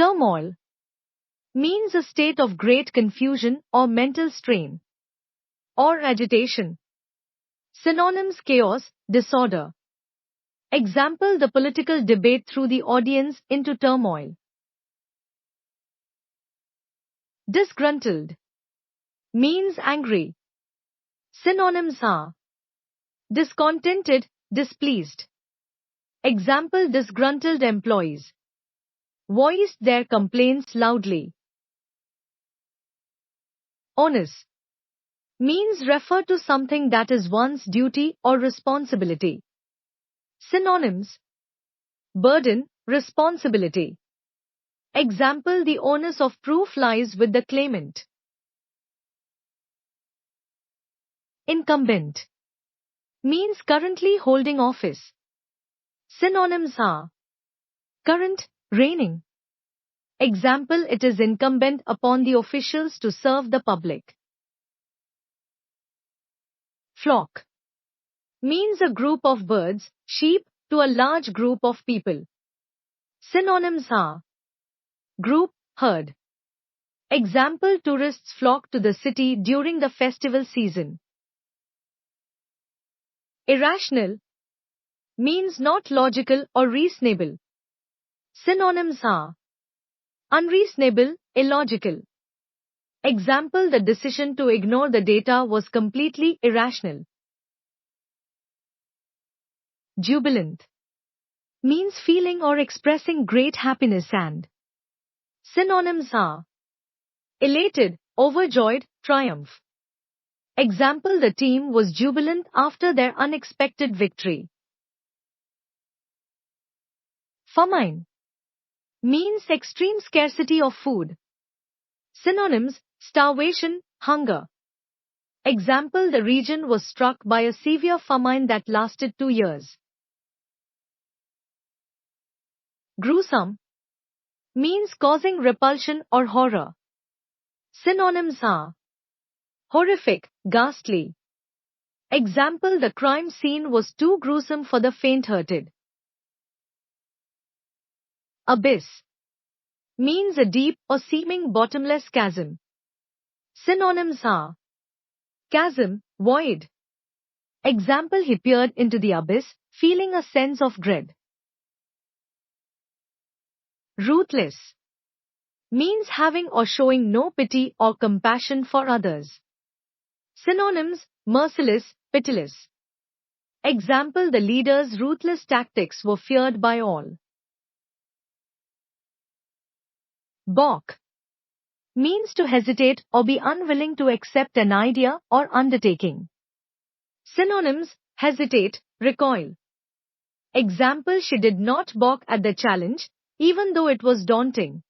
Turmoil means a state of great confusion or mental strain or agitation. Synonyms: chaos, disorder. Example: the political debate threw the audience into turmoil. Disgruntled means angry. Synonyms are discontented, displeased. Example: disgruntled employees voiced their complaints loudly. Onus means refer to something that is one's duty or responsibility. Synonyms: burden, responsibility. Example: the onus of proof lies with the claimant. Incumbent means currently holding office. Synonyms are current, reigning. Example: it is incumbent upon the officials to serve the public. Flock means a group of birds, sheep, to a large group of people. Synonyms are group, herd. Example: tourists flock to the city during the festival season. Irrational means not logical or reasonable. Synonyms are unreasonable, illogical. Example: the decision to ignore the data was completely irrational. Jubilant means feeling or expressing great happiness and. Synonyms are elated, overjoyed, triumph. Example: the team was jubilant after their unexpected victory. Famine means extreme scarcity of food. Synonyms: starvation, hunger. Example: the region was struck by a severe famine that lasted 2 years. Gruesome means causing repulsion or horror. Synonyms are horrific, ghastly. Example: the crime scene was too gruesome for the faint-hearted. Abyss means a deep or seeming bottomless chasm. Synonyms are chasm, void. Example: he peered into the abyss, feeling a sense of dread. Ruthless means having or showing no pity or compassion for others. Synonyms: merciless, pitiless. Example: the leader's ruthless tactics were feared by all. Balk means to hesitate or be unwilling to accept an idea or undertaking. Synonyms: hesitate, recoil. Example: she did not balk at the challenge, even though it was daunting.